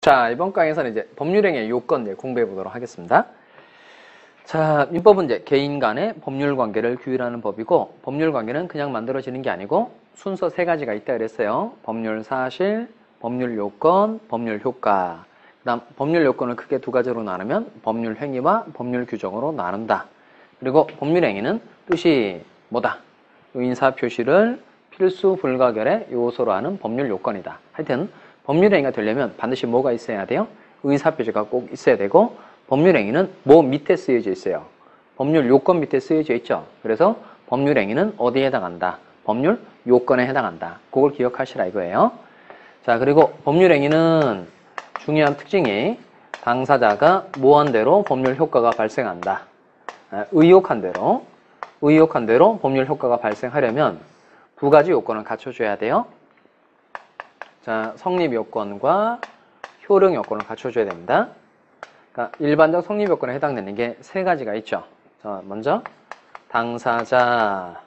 자, 이번 강에서는 이제 법률행위의 요건 공부해 보도록 하겠습니다. 자, 민법은 이제 개인 간의 법률 관계를 규율하는 법이고, 법률 관계는 그냥 만들어지는 게 아니고 순서 세 가지가 있다 그랬어요. 법률 사실, 법률 요건, 법률 효과. 그다음 법률 요건을 크게 두 가지로 나누면 법률 행위와 법률 규정으로 나눈다. 그리고 법률 행위는 뜻이 뭐다? 의사 표시를 필수 불가결의 요소로 하는 법률 요건이다. 하여튼 법률 행위가 되려면 반드시 뭐가 있어야 돼요? 의사 표시가 꼭 있어야 되고, 법률 행위는 뭐 밑에 쓰여져 있어요? 법률 요건 밑에 쓰여져 있죠. 그래서 법률 행위는 어디에 해당한다? 법률 요건에 해당한다. 그걸 기억하시라 이거예요. 자, 그리고 법률 행위는 중요한 특징이 당사자가 뭐한 대로 법률 효과가 발생한다. 의혹한 대로 법률 효과가 발생하려면 두 가지 요건을 갖춰줘야 돼요. 자, 성립 요건과 효력 요건을 갖춰줘야 됩니다. 그러니까 일반적 성립 요건에 해당되는 게 세 가지가 있죠. 자, 먼저 당사자,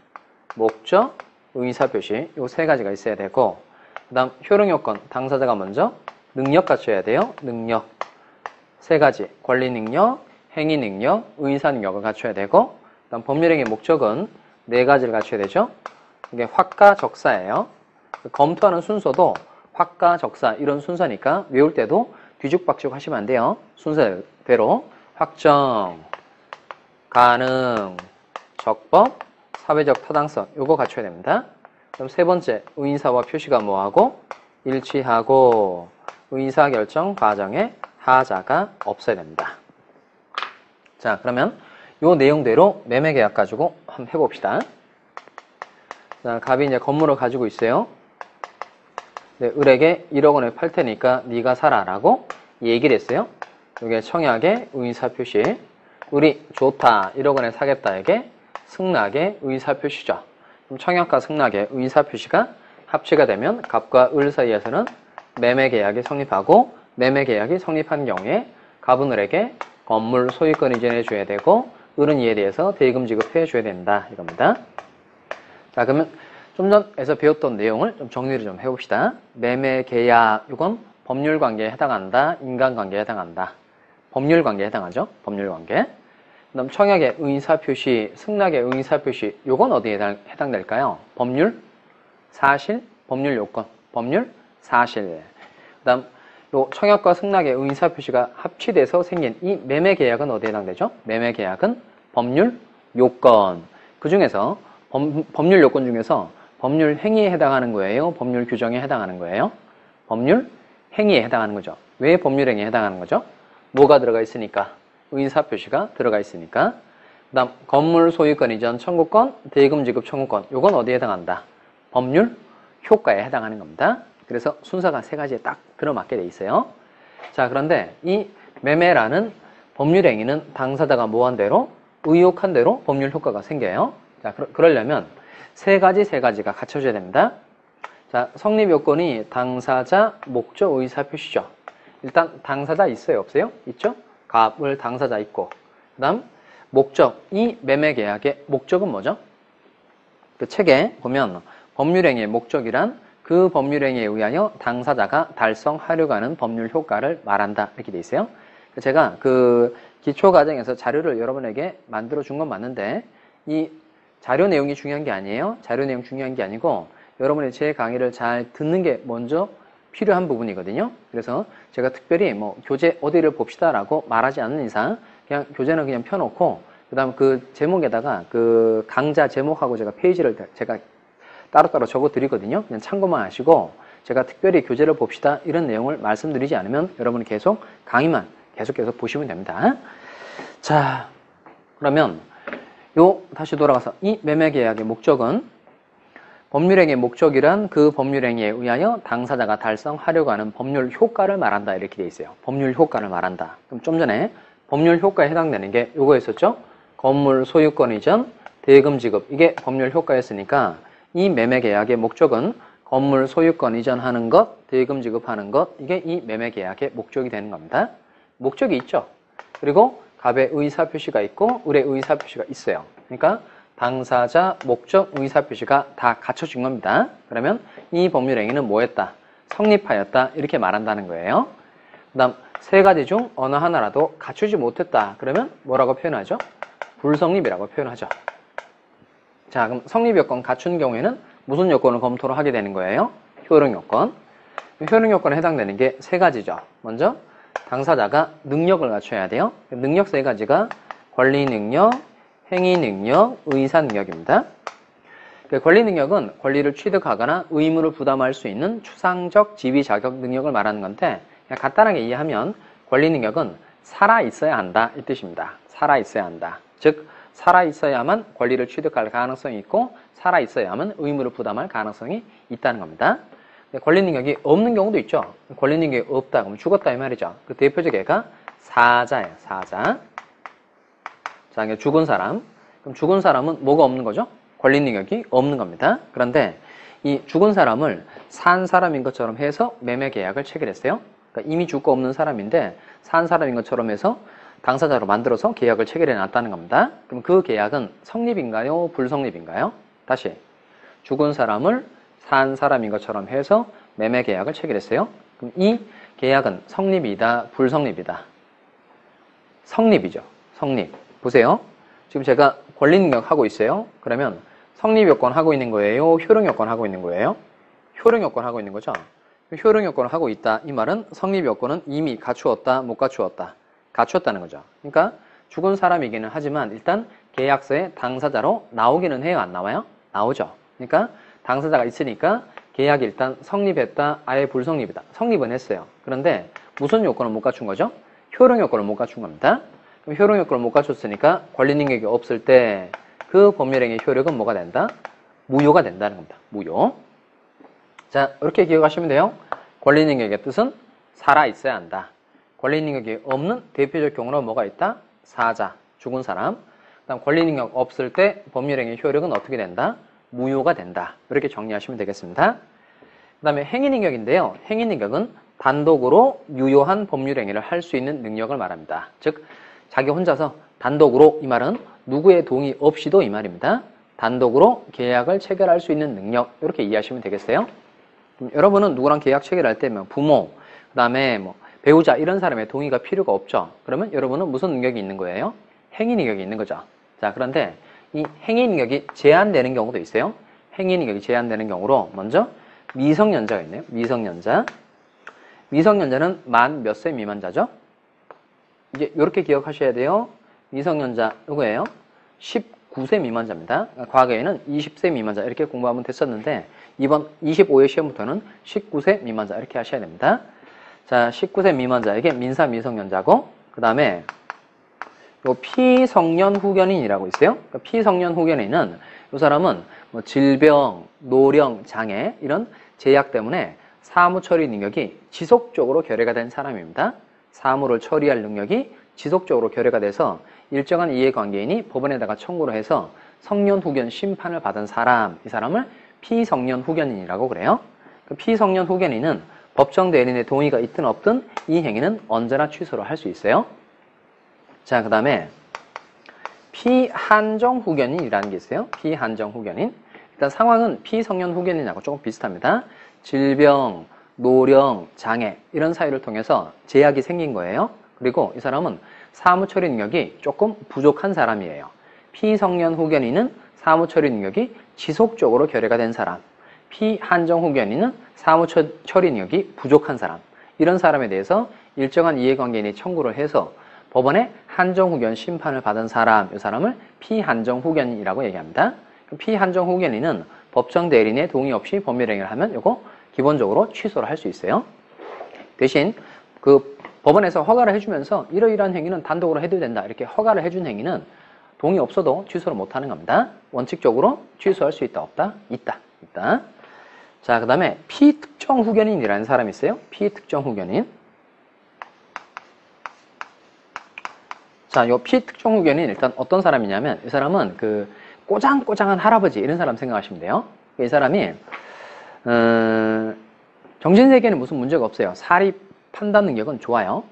목적, 의사표시 요 세 가지가 있어야 되고, 그 다음 효력 요건, 당사자가 먼저 능력 갖춰야 돼요. 능력 세 가지, 권리 능력, 행위 능력, 의사 능력을 갖춰야 되고, 그 다음 법률행위 목적은 네 가지를 갖춰야 되죠. 이게 확가 적사예요. 검토하는 순서도 확가, 적사 이런 순서니까 외울 때도 뒤죽박죽 하시면 안 돼요. 순서대로 확정, 가능, 적법, 사회적 타당성 요거 갖춰야 됩니다. 그럼 세 번째, 의사와 표시가 뭐하고 일치하고 의사결정 과정에 하자가 없어야 됩니다. 자, 그러면 요 내용대로 매매계약 가지고 한번 해봅시다. 자, 갑이 이제 건물을 가지고 있어요. 네, 을에게 1억 원에 팔 테니까 네가 사라 라고 얘기를 했어요. 이게 청약의 의사표시. 을이 좋다 1억 원에 사겠다에게 승낙의 의사표시죠. 그럼 청약과 승낙의 의사표시가 합치가 되면 갑과 을 사이에서는 매매계약이 성립하고, 매매계약이 성립한 경우에 갑은 을에게 건물 소유권 이전해 줘야 되고, 을은 이에 대해서 대금 지급해 줘야 된다 이겁니다. 자, 그러면 좀 전에서 배웠던 내용을 좀 정리를 좀 해봅시다. 매매계약, 이건 법률관계에 해당한다, 인간관계에 해당한다. 법률관계에 해당하죠. 법률관계. 그 다음 청약의 의사표시, 승낙의 의사표시, 이건 어디에 해당될까요? 법률, 사실, 법률 요건, 법률, 사실. 그 다음 요 청약과 승낙의 의사표시가 합치돼서 생긴 이 매매계약은 어디에 해당되죠? 매매계약은 법률 요건. 그 중에서 법률 요건 중에서 법률 행위에 해당하는 거예요? 법률 규정에 해당하는 거예요? 법률 행위에 해당하는 거죠. 왜 법률 행위에 해당하는 거죠? 뭐가 들어가 있으니까? 의사표시가 들어가 있으니까. 그 다음 건물 소유권 이전 청구권, 대금 지급 청구권. 요건 어디에 해당한다? 법률 효과에 해당하는 겁니다. 그래서 순서가 세 가지에 딱 들어맞게 돼 있어요. 자, 그런데 이 매매라는 법률 행위는 당사자가 뭐한 대로? 의혹한 대로 법률 효과가 생겨요. 자, 그러려면 세 가지가 갖춰져야 됩니다. 자, 성립 요건이 당사자, 목적, 의사 표시죠. 일단 당사자 있어요, 없어요? 있죠? 갑을 당사자 있고, 그 다음 목적, 이 매매계약의 목적은 뭐죠? 그 책에 보면 법률행위의 목적이란 그 법률행위에 의하여 당사자가 달성하려고 하는 법률 효과를 말한다 이렇게 돼 있어요. 제가 그 기초과정에서 자료를 여러분에게 만들어 준 건 맞는데, 이 자료 내용이 중요한 게 아니에요. 자료 내용 중요한 게 아니고 여러분이 제 강의를 잘 듣는 게 먼저 필요한 부분이거든요. 그래서 제가 특별히 뭐 교재 어디를 봅시다라고 말하지 않는 이상 그냥 교재는 그냥 펴놓고, 그 다음 그 제목에다가 그 강좌 제목하고 제가 페이지를 제가 따로따로 적어 드리거든요. 그냥 참고만 하시고, 제가 특별히 교재를 봅시다 이런 내용을 말씀드리지 않으면 여러분이 계속 강의만 계속해서 보시면 됩니다. 자, 그러면 다시 돌아가서 이 매매계약의 목적은 법률행위의 목적이란 그 법률행위에 의하여 당사자가 달성하려고 하는 법률 효과를 말한다 이렇게 돼 있어요. 법률 효과를 말한다. 그럼 좀 전에 법률 효과에 해당되는 게 요거였었죠. 건물 소유권 이전, 대금 지급 이게 법률 효과였으니까 이 매매계약의 목적은 건물 소유권 이전하는 것, 대금 지급하는 것 이게 이 매매계약의 목적이 되는 겁니다. 목적이 있죠. 그리고 갑의 의사표시가 있고 을의 의사표시가 있어요. 그러니까 당사자, 목적, 의사표시가 다 갖춰진 겁니다. 그러면 이 법률행위는 뭐였다? 성립하였다 이렇게 말한다는 거예요. 그 다음 세 가지 중 어느 하나라도 갖추지 못했다. 그러면 뭐라고 표현하죠? 불성립이라고 표현하죠. 자, 그럼 성립 요건 갖춘 경우에는 무슨 요건을 검토를 하게 되는 거예요? 효력 요건. 효력 요건에 해당되는 게 세 가지죠. 먼저 당사자가 능력을 갖춰야 돼요. 능력 세 가지가 권리 능력, 행위 능력, 의사 능력입니다. 권리 능력은 권리를 취득하거나 의무를 부담할 수 있는 추상적 지위 자격 능력을 말하는 건데, 그냥 간단하게 이해하면 권리 능력은 살아 있어야 한다 이 뜻입니다. 살아 있어야 한다. 즉 살아 있어야만 권리를 취득할 가능성이 있고 살아 있어야만 의무를 부담할 가능성이 있다는 겁니다. 권리 능력이 없는 경우도 있죠. 권리 능력이 없다 그러면 죽었다 이 말이죠. 그 대표적 예가 사자예요. 사자. 자, 죽은 사람. 그럼 죽은 사람은 뭐가 없는 거죠? 권리 능력이 없는 겁니다. 그런데 이 죽은 사람을 산 사람인 것처럼 해서 매매 계약을 체결했어요. 그러니까 이미 죽고 없는 사람인데 산 사람인 것처럼 해서 당사자로 만들어서 계약을 체결해 놨다는 겁니다. 그럼 그 계약은 성립인가요? 불성립인가요? 다시 죽은 사람을 산 사람인 것처럼 해서 매매 계약을 체결했어요. 그럼 이 계약은 성립이다, 불성립이다? 성립이죠. 성립. 보세요. 지금 제가 권리 능력 하고 있어요. 그러면 성립 요건 하고 있는 거예요? 효력 요건 하고 있는 거예요? 효력 요건 하고 있는 거죠. 효력 요건을 하고 있다. 이 말은 성립 요건은 이미 갖추었다, 못 갖추었다? 갖추었다는 거죠. 그러니까 죽은 사람이기는 하지만 일단 계약서에 당사자로 나오기는 해요, 안 나와요? 나오죠. 그러니까 당사자가 있으니까 계약이 일단 성립했다, 아예 불성립이다. 성립은 했어요. 그런데 무슨 요건을 못 갖춘 거죠? 효력 요건을 못 갖춘 겁니다. 그럼 효력 요건을 못 갖췄으니까 권리 능력이 없을 때 그 법률행위의 효력은 뭐가 된다? 무효가 된다는 겁니다. 무효. 자, 이렇게 기억하시면 돼요. 권리 능력의 뜻은 살아 있어야 한다. 권리 능력이 없는 대표적 경우로 뭐가 있다? 사자, 죽은 사람. 그다음 권리 능력 없을 때 법률행위의 효력은 어떻게 된다? 무효가 된다. 이렇게 정리하시면 되겠습니다. 그 다음에 행위 능력인데요. 행위 능력은 단독으로 유효한 법률행위를 할 수 있는 능력을 말합니다. 즉 자기 혼자서 단독으로, 이 말은 누구의 동의 없이도 이 말입니다. 단독으로 계약을 체결할 수 있는 능력, 이렇게 이해하시면 되겠어요. 여러분은 누구랑 계약 체결할 때 부모, 그 다음에 배우자 이런 사람의 동의가 필요가 없죠. 그러면 여러분은 무슨 능력이 있는 거예요? 행위 능력이 있는 거죠. 자, 그런데 이 행위 능력이 제한되는 경우도 있어요. 행위 능력이 제한되는 경우로 먼저 미성년자가 있네요. 미성년자. 미성년자는 만 몇 세 미만자죠? 이제 이렇게 기억하셔야 돼요. 미성년자 누구예요? 19세 미만자입니다. 과거에는 20세 미만자 이렇게 공부하면 됐었는데 이번 25회 시험부터는 19세 미만자 이렇게 하셔야 됩니다. 자, 19세 미만자에게 민사 미성년자고, 그 다음에 요 피성년 후견인이라고 있어요. 그러니까 피성년 후견인은 이 사람은 질병, 노령, 장애 이런 제약 때문에 사무 처리 능력이 지속적으로 결여가 된 사람입니다. 사무를 처리할 능력이 지속적으로 결여가 돼서 일정한 이해관계인이 법원에다가 청구를 해서 성년 후견 심판을 받은 사람, 이 사람을 피성년 후견인이라고 그래요. 피성년 후견인은 법정 대리인의 동의가 있든 없든 이 행위는 언제나 취소를 할 수 있어요. 자, 그 다음에 피한정 후견인이라는 게 있어요. 피한정 후견인. 일단 상황은 피성년 후견인하고 조금 비슷합니다. 질병, 노령, 장애 이런 사유를 통해서 제약이 생긴 거예요. 그리고 이 사람은 사무처리 능력이 조금 부족한 사람이에요. 피성년 후견인은 사무처리 능력이 지속적으로 결여가 된 사람, 피한정 후견인은 사무처리 능력이 부족한 사람, 이런 사람에 대해서 일정한 이해관계인이 청구를 해서 법원에 한정 후견 심판을 받은 사람, 이 사람을 피한정 후견인이라고 얘기합니다. 피한정 후견인은 법정 대리인의 동의 없이 법률행위를 하면 이거 기본적으로 취소를 할 수 있어요. 대신 그 법원에서 허가를 해주면서 이러이러한 행위는 단독으로 해도 된다 이렇게 허가를 해준 행위는 동의 없어도 취소를 못하는 겁니다. 원칙적으로 취소할 수 있다 없다? 있다. 자, 그 다음에 피특정 후견인이라는 사람이 있어요. 피특정 후견인. 자, 요 피특정 후견인 일단 어떤 사람이냐면 이 사람은 그 꼬장꼬장한 할아버지 이런 사람 생각하시면 돼요. 이 사람이 정신세계는 무슨 문제가 없어요. 사리 판단 능력은 좋아요.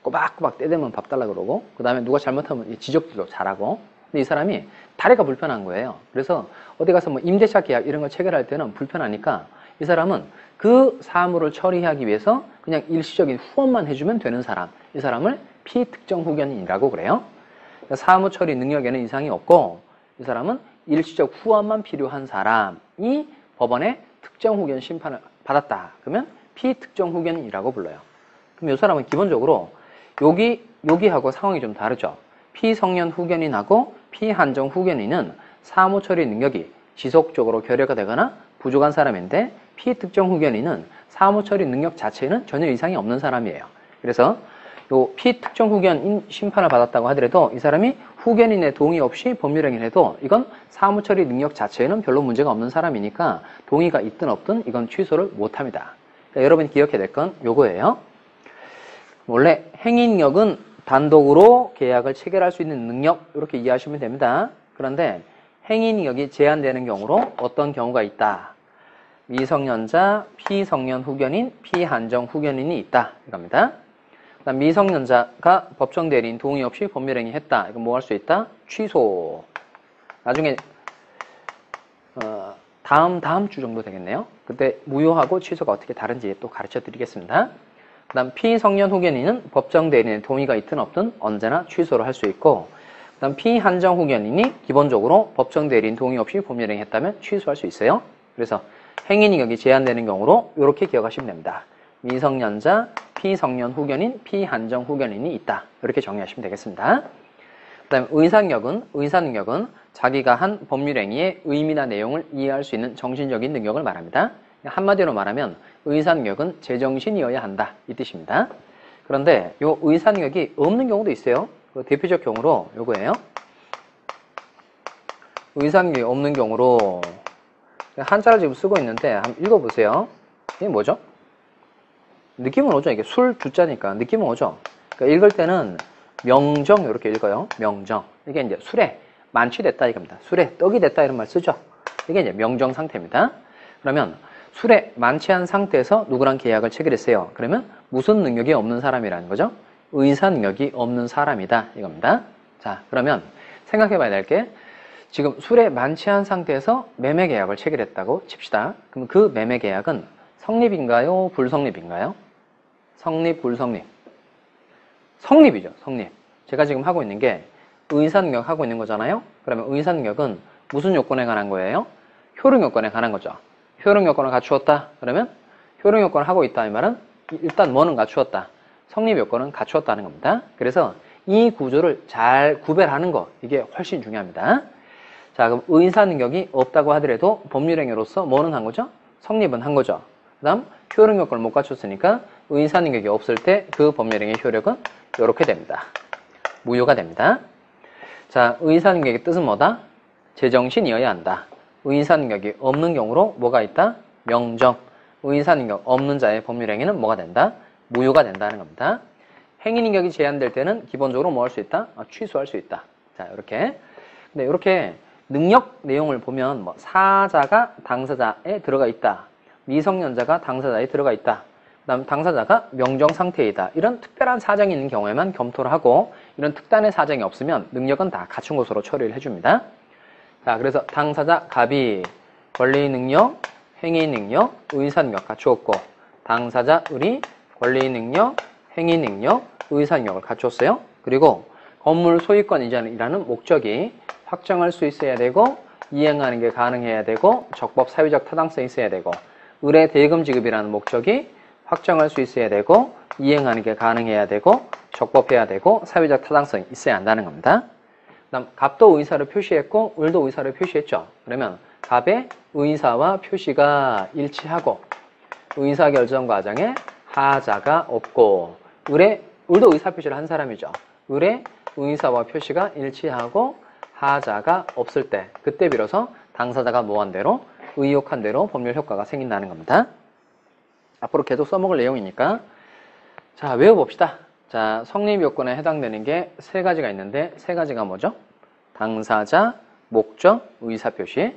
꼬박꼬박 때 되면 밥 달라 그러고, 그 다음에 누가 잘못하면 지적도 잘하고. 근데 이 사람이 다리가 불편한 거예요. 그래서 어디 가서 임대차 계약 이런 걸 체결할 때는 불편하니까 이 사람은 그 사무를 처리하기 위해서 그냥 일시적인 후원만 해주면 되는 사람, 이 사람을 피특정 후견인이라고 그래요. 그러니까 사무 처리 능력에는 이상이 없고 이 사람은 일시적 후원만 필요한 사람이 법원의 특정 후견 심판을 받았다. 그러면 피특정 후견인이라고 불러요. 그럼 이 사람은 기본적으로 여기하고 상황이 좀 다르죠. 피성년 후견인하고 피한정 후견인은 사무 처리 능력이 지속적으로 결여가 되거나 부족한 사람인데 피특정 후견인은 사무 처리 능력 자체에는 전혀 이상이 없는 사람이에요. 그래서 요 피특정 후견인 심판을 받았다고 하더라도 이 사람이 후견인의 동의 없이 법률행위를 해도 이건 사무 처리 능력 자체에는 별로 문제가 없는 사람이니까 동의가 있든 없든 이건 취소를 못합니다. 그러니까 여러분이 기억해야 될 건 요거예요. 원래 행위능력은 단독으로 계약을 체결할 수 있는 능력 이렇게 이해하시면 됩니다. 그런데 행위능력이 제한되는 경우로 어떤 경우가 있다. 미성년자, 피성년 후견인, 피한정 후견인이 있다. 이겁니다. 그다음 미성년자가 법정 대리인 동의 없이 법률행위 했다. 이건 뭐 할 수 있다? 취소. 나중에 다음 주 정도 되겠네요. 그때 무효하고 취소가 어떻게 다른지 또 가르쳐 드리겠습니다. 그다음 피성년 후견인은 법정 대리인의 동의가 있든 없든 언제나 취소를 할 수 있고, 그다음 피한정 후견인이 기본적으로 법정 대리인 동의 없이 법률행위 했다면 취소할 수 있어요. 그래서 행위능력이 제한되는 경우로 이렇게 기억하시면 됩니다. 미성년자, 피성년 후견인, 피한정 후견인이 있다. 이렇게 정리하시면 되겠습니다. 그다음 의사능력은 자기가 한 법률행위의 의미나 내용을 이해할 수 있는 정신적인 능력을 말합니다. 한마디로 말하면 의사능력은 제정신이어야 한다. 이 뜻입니다. 그런데 이 의사능력이 없는 경우도 있어요. 그 대표적 경우로 요거예요. 의사능력이 없는 경우로 한자를 지금 쓰고 있는데 한번 읽어보세요. 이게 뭐죠? 느낌은 오죠? 이게 술 주자니까 느낌은 오죠? 그러니까 읽을 때는 명정 이렇게 읽어요. 명정. 이게 이제 술에 만취됐다 이겁니다. 술에 떡이 됐다 이런 말 쓰죠? 이게 이제 명정 상태입니다. 그러면 술에 만취한 상태에서 누구랑 계약을 체결했어요. 그러면 무슨 능력이 없는 사람이라는 거죠? 의사 능력이 없는 사람이다 이겁니다. 자, 그러면 생각해 봐야 될 게 지금 술에 만취한 상태에서 매매 계약을 체결했다고 칩시다. 그럼 그 매매 계약은 성립인가요? 불성립인가요? 성립, 불성립? 성립이죠. 성립. 제가 지금 하고 있는 게 의사능력 하고 있는 거잖아요. 그러면 의사능력은 무슨 요건에 관한 거예요? 효능 요건에 관한 거죠. 효능 요건을 갖추었다. 그러면 효능 요건을 하고 있다 이 말은 일단 뭐는 갖추었다. 성립 요건은 갖추었다는 겁니다. 그래서 이 구조를 잘 구별하는 거 이게 훨씬 중요합니다. 자, 그럼 의사능력이 없다고 하더라도 법률행위로서 뭐는 한 거죠? 성립은 한 거죠. 그 다음 효능 요건을 못 갖췄으니까 의사능력이 없을 때 그 법률행위 효력은 이렇게 됩니다. 무효가 됩니다. 자, 의사능력의 뜻은 뭐다? 제정신이어야 한다. 의사능력이 없는 경우로 뭐가 있다? 명정. 의사능력 없는 자의 법률행위는 뭐가 된다? 무효가 된다는 겁니다. 행위능력이 제한될 때는 기본적으로 뭐 할 수 있다? 취소할 수 있다. 자, 이렇게. 근데 이렇게 능력 내용을 보면 뭐 사자가 당사자에 들어가 있다. 미성년자가 당사자에 들어가 있다. 그 다음 당사자가 명정 상태이다. 이런 특별한 사정이 있는 경우에만 검토를 하고 이런 특단의 사정이 없으면 능력은 다 갖춘 것으로 처리를 해줍니다. 자, 그래서 당사자 갑이 권리 능력, 행위 능력, 의사 능력 갖추었고 당사자 을이 권리 능력, 행위 능력, 의사 능력을 갖췄어요. 그리고 건물 소유권 이전이라는 목적이 확정할 수 있어야 되고 이행하는 게 가능해야 되고 적법 사회적 타당성이 있어야 되고 의뢰 대금 지급이라는 목적이 확정할 수 있어야 되고 이행하는 게 가능해야 되고 적법해야 되고 사회적 타당성이 있어야 한다는 겁니다. 그다음 갑도 의사를 표시했고 을도 의사를 표시했죠. 그러면 갑의 의사와 표시가 일치하고 의사결정 과정에 하자가 없고 을도 의사 표시를 한 사람이죠. 을의 의사와 표시가 일치하고 하자가 없을 때 그때 비로소 당사자가 뭐한 대로 의혹한 대로 법률 효과가 생긴다는 겁니다. 앞으로 계속 써먹을 내용이니까 자, 외워봅시다. 자, 성립 요건에 해당되는 게 세 가지가 있는데 세 가지가 뭐죠? 당사자, 목적, 의사표시.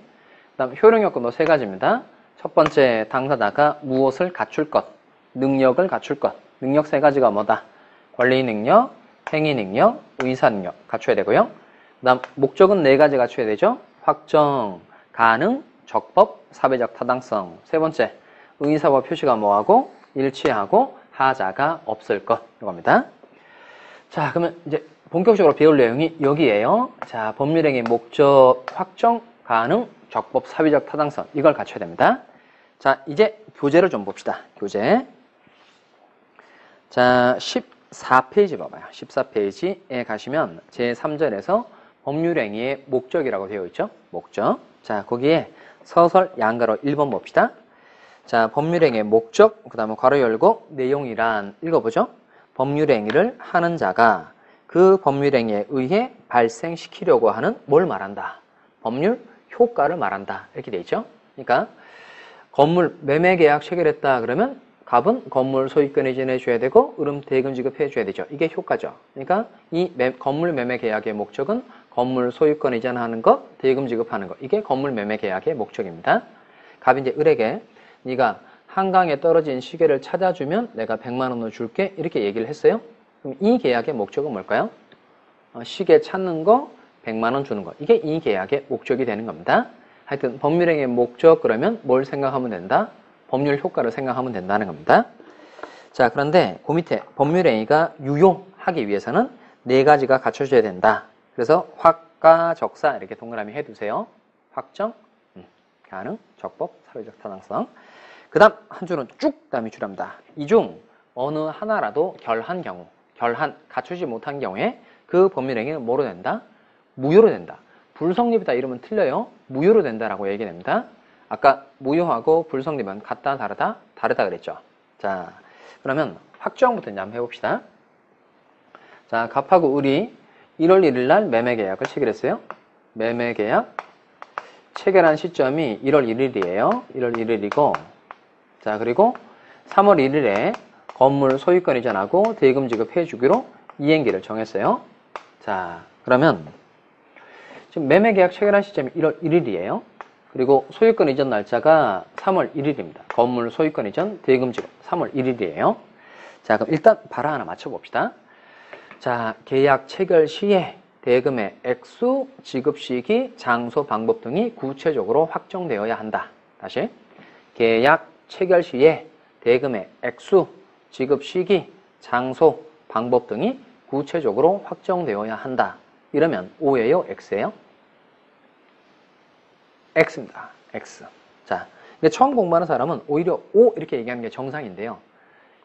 그다음 효력 요건도 세 가지입니다. 첫 번째, 당사자가 무엇을 갖출 것, 능력을 갖출 것. 능력 세 가지가 뭐다? 권리 능력, 행위 능력, 의사 능력 갖춰야 되고요. 그다음 목적은 네 가지 갖춰야 되죠. 확정, 가능, 적법, 사회적 타당성. 세 번째, 의사와 표시가 뭐하고 일치하고 하자가 없을 것 이겁니다. 자, 그러면 이제 본격적으로 배울 내용이 여기에요. 자, 법률행위 목적 확정 가능 적법 사회적 타당성 이걸 갖춰야 됩니다. 자, 이제 교재를 좀 봅시다. 교재. 자, 14페이지 봐봐요. 14페이지에 가시면 제3절에서 법률행위의 목적이라고 되어 있죠. 목적. 자, 거기에 서설 양가로 1번 봅시다. 자, 법률행위의 목적, 그 다음에 괄호 열고 내용이란 읽어보죠. 법률행위를 하는 자가 그 법률행위에 의해 발생시키려고 하는 뭘 말한다? 법률 효과를 말한다. 이렇게 돼 있죠. 그러니까 건물 매매계약 체결했다 그러면 갑은 건물 소유권 이전해 줘야 되고 을은 대금 지급해 줘야 되죠. 이게 효과죠. 그러니까 이 건물 매매 계약의 목적은 건물 소유권 이전하는 것, 대금 지급하는 것. 이게 건물 매매 계약의 목적입니다. 갑이 이제 을에게 네가 한강에 떨어진 시계를 찾아주면 내가 100만 원을 줄게 이렇게 얘기를 했어요. 그럼 이 계약의 목적은 뭘까요? 시계 찾는 거 100만 원 주는 거. 이게 이 계약의 목적이 되는 겁니다. 하여튼 법률행위의 목적 그러면 뭘 생각하면 된다? 법률 효과를 생각하면 된다는 겁니다. 자, 그런데 그 밑에 법률행위가 유효하기 위해서는 4가지가 갖춰져야 된다. 그래서 확가, 적사 이렇게 동그라미 해두세요. 확정, 가능, 적법, 사회적 타당성. 그 다음 한 줄은 쭉 다음에 줄합니다. 이 중 어느 하나라도 결한 경우, 갖추지 못한 경우에 그 법률행위는 뭐로 된다? 무효로 된다. 불성립이다 이러면 틀려요. 무효로 된다라고 얘기됩니다. 아까 무효하고 불성립은 같다, 다르다? 다르다 그랬죠. 자, 그러면 확정부터 이제 한번 해봅시다. 자, 갑하고 을이 1월 1일 날 매매계약을 체결했어요. 매매계약 체결한 시점이 1월 1일이에요. 1월 1일이고 자, 그리고 3월 1일에 건물 소유권 이전하고 대금 지급해 주기로 이행기를 정했어요. 자, 그러면 지금 매매계약 체결한 시점이 1월 1일이에요. 그리고 소유권 이전 날짜가 3월 1일입니다. 건물 소유권 이전 대금 지급 3월 1일이에요. 자, 그럼 일단 바라 하나 맞춰봅시다. 자, 계약 체결 시에 대금의 액수, 지급 시기, 장소, 방법 등이 구체적으로 확정되어야 한다. 다시 계약 체결 시에 대금의 액수, 지급 시기, 장소, 방법 등이 구체적으로 확정되어야 한다. 이러면 O예요? X예요? X입니다. X. 자, 근데 처음 공부하는 사람은 오히려 O 이렇게 얘기하는 게 정상인데요.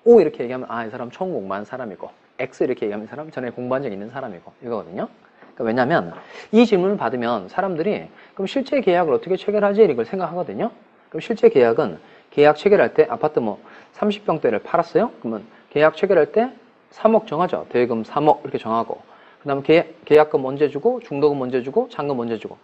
O 이렇게 얘기하면 아, 이 사람 처음 공부하는 사람이고 X 이렇게 얘기하면 이 사람 전에 공부한 적 있는 사람이고 이거거든요. 그러니까 왜냐하면 이 질문을 받으면 사람들이 그럼 실제 계약을 어떻게 체결하지? 이걸 생각하거든요. 그럼 실제 계약은 계약 체결할 때 아파트 뭐 30평대를 팔았어요? 그러면 계약 체결할 때 3억 정하죠. 대금 3억 이렇게 정하고 그 다음에 계약금 언제 주고 중도금 언제 주고 잔금 언제 주고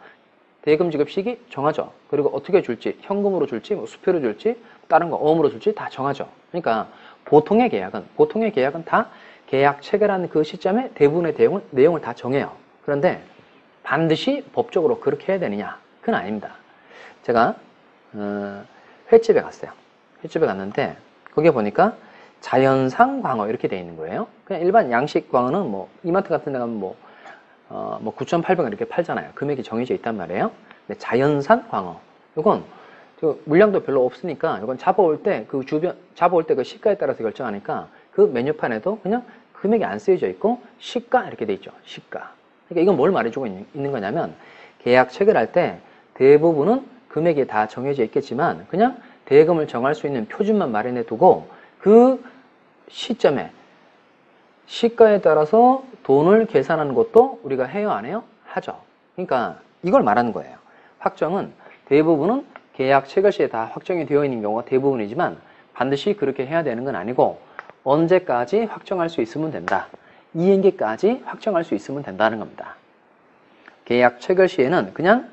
대금 지급 시기 정하죠. 그리고 어떻게 줄지, 현금으로 줄지, 뭐 수표로 줄지, 다른 거 어음으로 줄지 다 정하죠. 그러니까 보통의 계약은 다 계약 체결한 그 시점에 대부분의 내용을 다 정해요. 그런데 반드시 법적으로 그렇게 해야 되느냐? 그건 아닙니다. 제가 횟집에 갔어요. 횟집에 갔는데 거기에 보니까 자연상 광어 이렇게 돼 있는 거예요. 그냥 일반 양식 광어는 뭐 이마트 같은 데 가면 뭐 9,800원 이렇게 팔잖아요. 금액이 정해져 있단 말이에요. 근데 자연산 광어. 이건 물량도 별로 없으니까 이건 잡아올 때 그 시가에 따라서 결정하니까 그 메뉴판에도 그냥 금액이 안 쓰여져 있고 시가 이렇게 돼 있죠. 시가. 그러니까 이건 뭘 말해주고 있는 거냐면 계약 체결할 때 대부분은 금액이 다 정해져 있겠지만 그냥 대금을 정할 수 있는 표준만 마련해 두고 그 시점에 시가에 따라서 돈을 계산하는 것도 우리가 해요, 안 해요? 하죠. 그러니까 이걸 말하는 거예요. 확정은 대부분은 계약 체결 시에 다 확정이 되어 있는 경우가 대부분이지만 반드시 그렇게 해야 되는 건 아니고 언제까지 확정할 수 있으면 된다. 이행기까지 확정할 수 있으면 된다는 겁니다. 계약 체결 시에는 그냥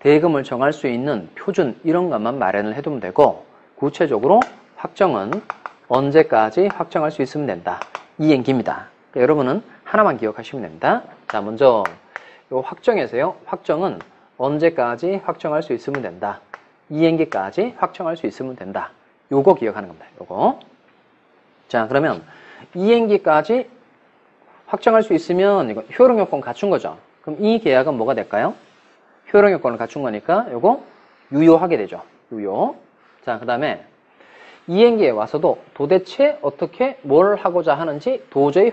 대금을 정할 수 있는 표준 이런 것만 마련을 해두면 되고 구체적으로 확정은 언제까지 확정할 수 있으면 된다. 이행기입니다. 그러니까 여러분은 하나만 기억하시면 됩니다. 자, 먼저 요 확정에서요. 확정은 언제까지 확정할 수 있으면 된다. 이행기까지 확정할 수 있으면 된다. 요거 기억하는 겁니다. 요거. 자, 그러면 이행기까지 확정할 수 있으면 이거 효력 요건 갖춘 거죠. 그럼 이 계약은 뭐가 될까요? 효력 요건을 갖춘 거니까 요거 유효하게 되죠. 유효. 자, 그 다음에 이행기에 와서도 도대체 어떻게 뭘 하고자 하는지 도저히